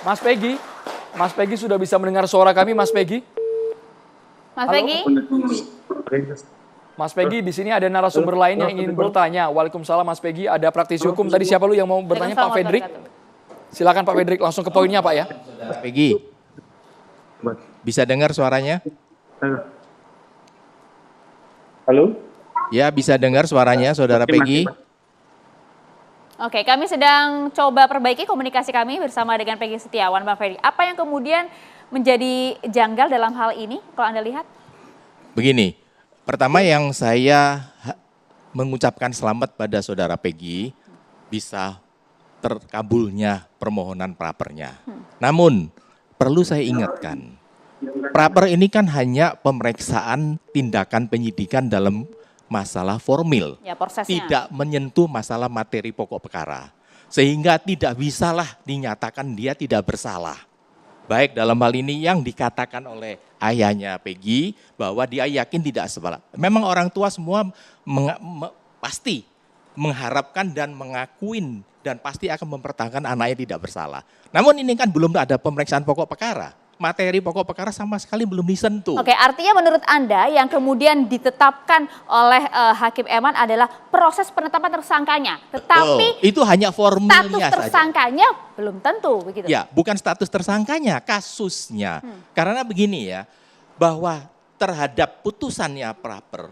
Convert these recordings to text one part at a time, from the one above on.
Mas Peggy sudah bisa mendengar suara kami, Mas Peggy? Mas Peggy? Mas Peggy, di sini ada narasumber lain yang ingin bertanya. Waalaikumsalam Mas Peggy, ada praktisi hukum. Tadi siapa lu yang mau bertanya? Pak Fedrik? Silakan Pak Fedrik, langsung ke poinnya Pak ya. Mas Peggy, bisa dengar suaranya? Halo? Ya, bisa dengar suaranya Saudara Peggy? Oke, kami sedang coba perbaiki komunikasi kami bersama dengan Peggy Setiawan, Bang Fedrik. Apa yang kemudian menjadi janggal dalam hal ini kalau Anda lihat? Begini, pertama yang saya mengucapkan selamat pada Saudara Peggy bisa terkabulnya permohonan prapernya. Namun, perlu saya ingatkan, praper ini kan hanya pemeriksaan tindakan penyidikan dalam masalah formil, Ya, prosesnya. tidak menyentuh masalah materi pokok perkara. Sehingga tidak bisalah dinyatakan dia tidak bersalah. Baik dalam hal ini yang dikatakan oleh ayahnya Peggy bahwa dia yakin tidak bersalah. Memang orang tua semua pasti mengharapkan dan mengakuin dan pasti akan mempertahankan anaknya tidak bersalah. Namun ini kan belum ada pemeriksaan pokok perkara. Materi pokok perkara sama sekali belum disentuh. Oke, artinya menurut Anda yang kemudian ditetapkan oleh Hakim Eman adalah proses penetapan tersangkanya. Tetapi itu hanya formilnya status saja. tersangkanya belum tentu begitu. Ya, bukan status tersangkanya, kasusnya. Karena begini ya, bahwa terhadap putusannya praper,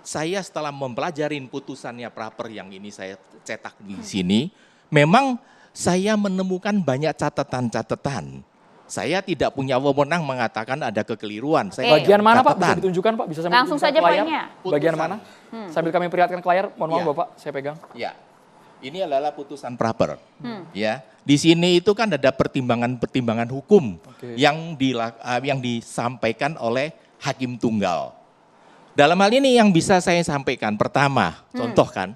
saya setelah mempelajari putusannya praper yang ini saya cetak di sini, memang saya menemukan banyak catatan-catatan. Saya tidak punya wewenang mengatakan ada kekeliruan. Saya Bagian mana Pak? Bisa ditunjukkan Pak? Bisa sambil Langsung tunjukkan saja ke layar? poinnya. Bagian mana? Sambil kami perlihatkan ke layar, mohon maaf Ya. Bapak, saya pegang. Ya, ini adalah putusan praper. Ya, di sini itu kan ada pertimbangan-pertimbangan hukum yang disampaikan oleh hakim tunggal. Dalam hal ini yang bisa saya sampaikan, pertama, contoh kan,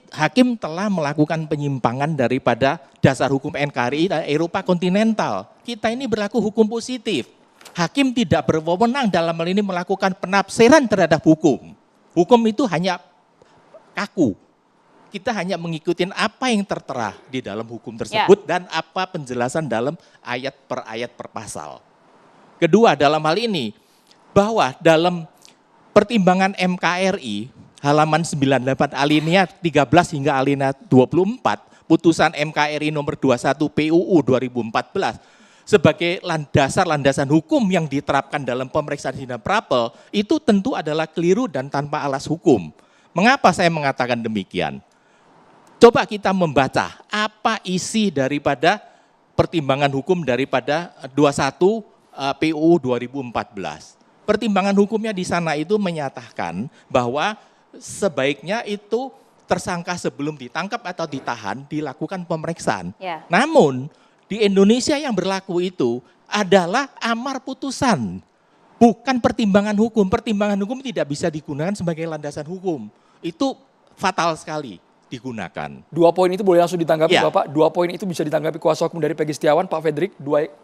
hakim telah melakukan penyimpangan daripada dasar hukum NKRI dan Eropa kontinental. Kita ini berlaku hukum positif. Hakim tidak berwenang dalam hal ini melakukan penafsiran terhadap hukum. Hukum itu hanya kaku. Kita hanya mengikuti apa yang tertera di dalam hukum tersebut dan apa penjelasan dalam ayat per pasal. Kedua, dalam hal ini, bahwa dalam pertimbangan MKRI, halaman 98 alinea 13 hingga alinea 24, putusan MKRI nomor 21 PUU 2014, sebagai landasan hukum yang diterapkan dalam pemeriksaan sidang prapel, itu tentu adalah keliru dan tanpa alas hukum. Mengapa saya mengatakan demikian? Coba kita membaca apa isi daripada pertimbangan hukum daripada 21 PUU 2014. Pertimbangan hukumnya di sana itu menyatakan bahwa sebaiknya itu tersangka sebelum ditangkap atau ditahan dilakukan pemeriksaan. Ya. Namun di Indonesia yang berlaku itu adalah amar putusan, bukan pertimbangan hukum. Pertimbangan hukum tidak bisa digunakan sebagai landasan hukum. Itu fatal sekali digunakan. 2 poin itu boleh langsung ditanggapi Ya. Bapak. 2 poin itu bisa ditanggapi kuasa hukum dari Peggy Setiawan, Pak Fedrik.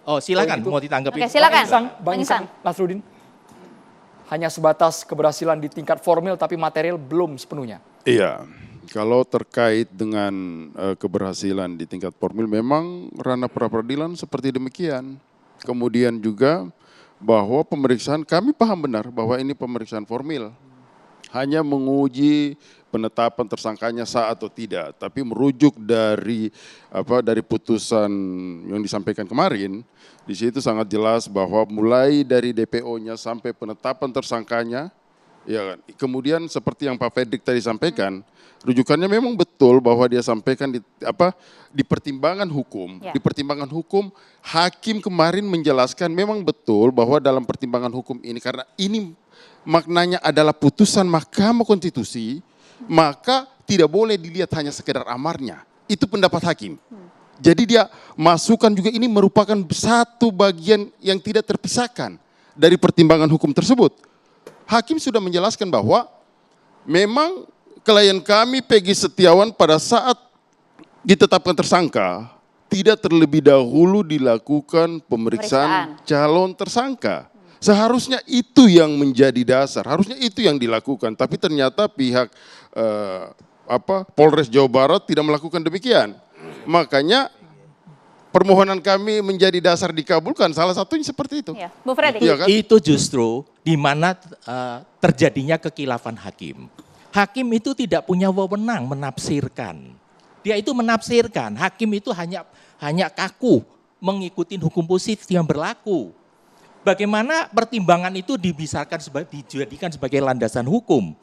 Oh silakan poin itu. mau ditanggapi. Oke, silakan. Bang Insang, Nasruddin. Hanya sebatas keberhasilan di tingkat formil tapi material belum sepenuhnya. Iya, kalau terkait dengan keberhasilan di tingkat formil memang ranah pra-peradilan seperti demikian. Kemudian juga bahwa pemeriksaan, kami paham benar bahwa ini pemeriksaan formil. Hanya menguji penetapan tersangkanya sah atau tidak, tapi merujuk dari putusan yang disampaikan kemarin, di situ sangat jelas bahwa mulai dari DPO-nya sampai penetapan tersangkanya, ya kan. Kemudian seperti yang Pak Fedrik tadi sampaikan, rujukannya memang betul bahwa dia sampaikan di pertimbangan hukum. Ya. Di pertimbangan hukum, hakim kemarin menjelaskan memang betul bahwa dalam pertimbangan hukum ini, karena ini maknanya adalah putusan Mahkamah Konstitusi, maka tidak boleh dilihat hanya sekedar amarnya. Itu pendapat hakim. Jadi dia masukkan juga ini merupakan satu bagian yang tidak terpisahkan dari pertimbangan hukum tersebut. Hakim sudah menjelaskan bahwa memang klien kami Peggy Setiawan pada saat ditetapkan tersangka tidak terlebih dahulu dilakukan pemeriksaan calon tersangka. Seharusnya itu yang menjadi dasar, harusnya itu yang dilakukan. Tapi ternyata pihak Polres Jawa Barat tidak melakukan demikian. Makanya permohonan kami menjadi dasar dikabulkan. Salah satunya seperti itu. Ya, Bu Fredrik. Iya kan? Itu justru di mana terjadinya kekilafan hakim. Hakim itu tidak punya wewenang menafsirkan. Dia itu menafsirkan. Hakim itu hanya kaku mengikuti hukum positif yang berlaku. Bagaimana pertimbangan itu dijadikan sebagai landasan hukum.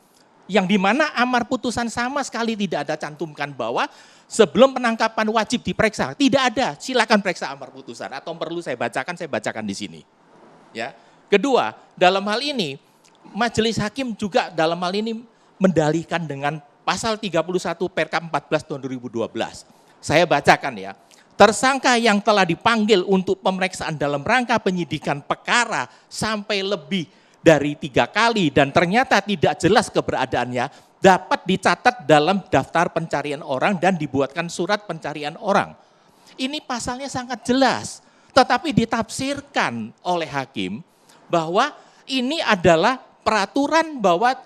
Yang dimana amar putusan sama sekali tidak ada cantumkan bahwa sebelum penangkapan wajib diperiksa. Tidak ada, silakan periksa amar putusan. Atau perlu saya bacakan di sini. Ya. Kedua, dalam hal ini majelis hakim juga dalam hal ini mendalihkan dengan pasal 31 Perkap 14 tahun 2012. Saya bacakan ya. Tersangka yang telah dipanggil untuk pemeriksaan dalam rangka penyidikan perkara sampai lebih dari 3 kali dan ternyata tidak jelas keberadaannya dapat dicatat dalam daftar pencarian orang dan dibuatkan surat pencarian orang. Ini pasalnya sangat jelas, tetapi ditafsirkan oleh hakim bahwa ini adalah peraturan bahwa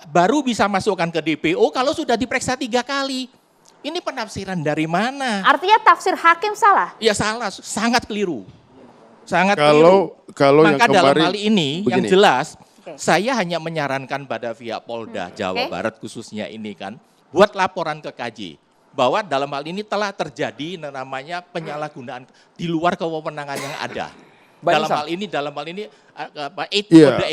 baru bisa masukkan ke DPO kalau sudah diperiksa 3 kali. Ini penafsiran dari mana? Artinya tafsir hakim salah? Ya salah, sangat keliru. Sangat Kalau yang Maka dalam kemarin hal ini yang begini. jelas, Oke. saya hanya menyarankan pada pihak Polda Jawa Barat khususnya ini kan, buat laporan ke KJ bahwa dalam hal ini telah terjadi namanya penyalahgunaan di luar kewenangan yang ada. Baik, dalam Sam. hal ini Iya. kode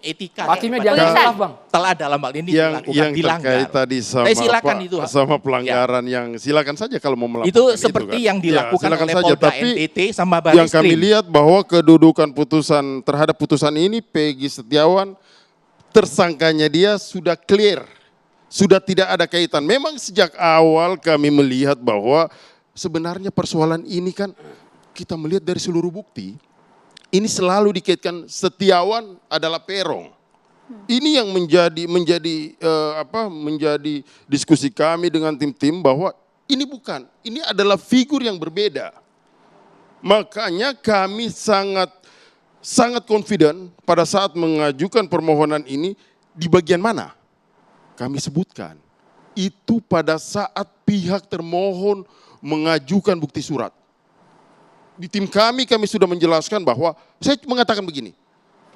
etika Hakimnya daripada- dianggap Tulisan. salah, Bang. telah dalam hal ini yang dilanggar. terkait tadi sama silakan itu. sama pelanggaran yang silakan saja kalau mau melakukan Itu seperti kan. yang dilakukan Ya, silakan oleh saja. Polda Tapi NTT sama yang kami Barreskrim. lihat bahwa kedudukan putusan terhadap putusan ini Peggy Setiawan tersangkanya dia sudah clear, sudah tidak ada kaitan. Memang sejak awal kami melihat bahwa sebenarnya persoalan ini kan kita melihat dari seluruh bukti. Ini selalu dikaitkan Setiawan adalah Peron. Ini yang menjadi diskusi kami dengan tim-tim bahwa ini adalah figur yang berbeda. Makanya kami sangat confident pada saat mengajukan permohonan ini di bagian mana? Kami sebutkan itu pada saat pihak termohon mengajukan bukti surat. Di tim kami sudah menjelaskan bahwa saya mengatakan begini,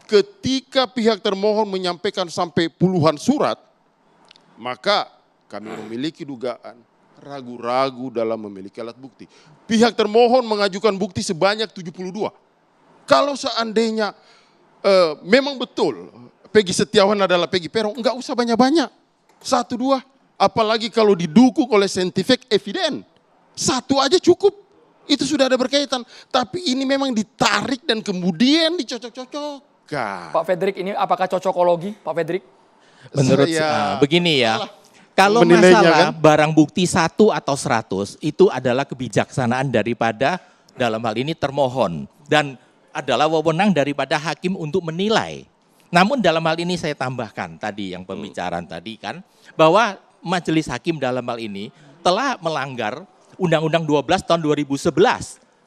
ketika pihak termohon menyampaikan sampai puluhan surat, maka kami memiliki dugaan ragu-ragu dalam memiliki alat bukti. Pihak termohon mengajukan bukti sebanyak 72. Kalau seandainya memang betul Peggy Setiawan adalah Peggy Peron, enggak usah banyak-banyak. 1, 2, apalagi kalau didukung oleh scientific evidence. 1 aja cukup. Itu sudah ada berkaitan, tapi ini memang ditarik dan kemudian dicocok-cocokkan. Pak Fredrik, ini apakah cocokologi, Pak Fredrik? Menurut Saya begini ya, kalau menilainya masalah kan? barang bukti 1 atau 100 itu adalah kebijaksanaan daripada dalam hal ini termohon dan adalah wewenang daripada hakim untuk menilai. Namun dalam hal ini saya tambahkan tadi yang pembicaraan tadi kan bahwa majelis hakim dalam hal ini telah melanggar Undang-Undang 12 tahun 2011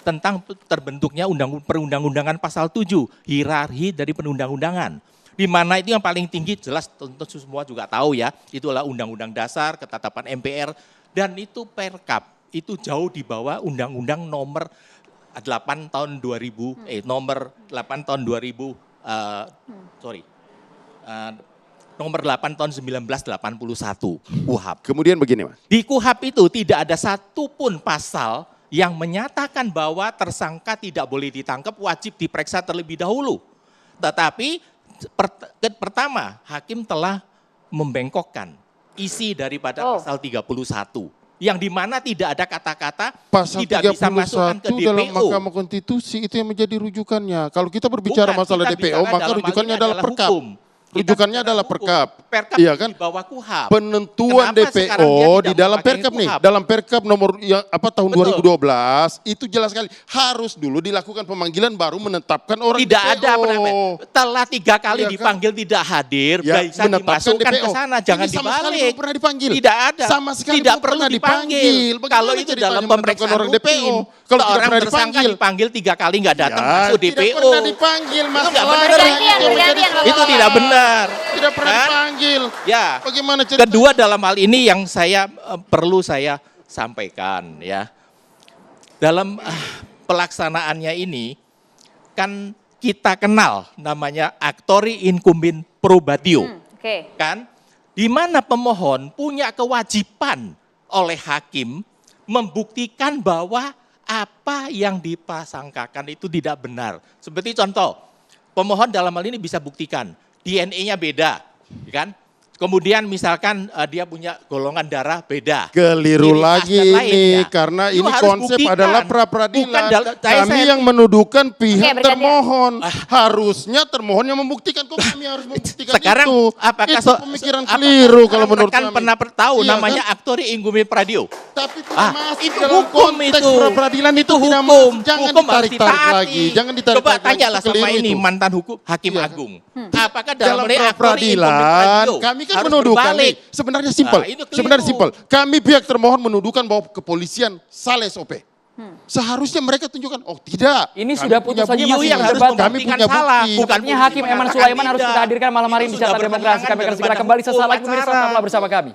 tentang terbentuknya perundang-undangan pasal 7, hierarki dari perundang-undangan. Di mana itu yang paling tinggi jelas tentu semua juga tahu ya, itulah Undang-Undang Dasar, Ketetapan MPR, dan itu Perkap, itu jauh di bawah Undang-Undang nomor 8 tahun 2000, nomor 8 tahun 2000, nomor 8 tahun 1981, KUHP. Kemudian begini Mas. Di KUHP itu tidak ada satupun pasal yang menyatakan bahwa tersangka tidak boleh ditangkap, wajib diperiksa terlebih dahulu. Tetapi pertama, hakim telah membengkokkan isi daripada pasal 31. Yang dimana tidak ada kata-kata Pasal tidak bisa masukkan ke 31 dalam DPO. Mahkamah Konstitusi itu yang menjadi rujukannya. Kalau kita berbicara Bukan, masalah kita DPO, bicara maka dalam hal rujukannya ini adalah Perkap. hukum. Kita Rujukannya bicara adalah hukum. Perkap. Perkap Iya itu kan? di bawah KUHP. Penentuan Kenapa sekarang dia DPO tidak di dalam memakai Perkap nih, KUHP? dalam Perkap nomor tahun Betul. 2012 itu jelas sekali harus dulu dilakukan pemanggilan baru menetapkan orang Tidak DPO. ada penampilan. Telah 3 kali Iya kan? dipanggil tidak hadir, Ya, bisa menetapkan dimasukkan ke DPO. sana, jangan Ini sama sekali dibalik. belum pernah dipanggil. Tidak ada. Sama sekali tidak belum perlu pernah dipanggil. Bagaimana Kalau itu ceritanya dalam menetapkan pemeriksaan orang rutin. DPO? Kalau tidak Seorang pernah tersangka dipanggil. dipanggil 3 kali nggak datang Ya, masuk tidak DPO. pernah dipanggil, Mas. Itu nggak Masalahnya benar. itu yang menjadi Bergantian, soal. Itu tidak benar. Tidak pernah Kan? dipanggil. Ya. Bagaimana ceritanya? Kedua dalam hal ini yang saya perlu saya sampaikan ya. dalam pelaksanaannya ini kan kita kenal namanya actori incumbent probatio. Oke. Kan? Di mana pemohon punya kewajiban oleh hakim membuktikan bahwa apa yang dipasangkakan itu tidak benar. Seperti contoh, pemohon dalam hal ini bisa buktikan DNA-nya beda, kan? Kemudian misalkan dia punya golongan darah beda. Keliru Ciri khas lagi dan ini lainnya. karena Itu ini harus konsep buktikan. adalah Bukan pra-peradilan. saya- Kami yang menuduhkan pihak Oke, Brigadier. termohon. Harusnya termohon yang membuktikan, kok kami harus membuktikan Sekarang itu. apakah Itu pemikiran keliru kalau menurut kan kami. pernah tahu Iya, namanya kan? actori incumbent probatio. Tapi tidak Ah, masuk itu dalam hukum konteks itu. pra-peradilan itu tidak hukum. masuk. Jangan Hukum harus ditarik-tarik ditaati. lagi. Jangan ditarik-tarik Coba lagi. tanyalah Itu sama keliru ini itu. mantan hakim Iya. agung. Apakah dalam Dalam hal ini actori incumbent pra-peradilan probatio kami kan harus menuduhkan berbalik? nih, sebenarnya simpel. Nah, itu keliru. Sebenarnya simpel. Kami pihak termohon menuduhkan bahwa kepolisian salah SOP. Seharusnya mereka tunjukkan, oh tidak. Ini Kami sudah punya putus saja bukti. masih yang harus berdebat. Kami membuktikan punya salah, bukti. bukan Sepertinya Hakim Eman Sulaiman harus kita hadirkan malam hari ini di Carta Demokrasi. Kami akan segera kembali sesaat lagi pemirsa, tetaplah bersama kami.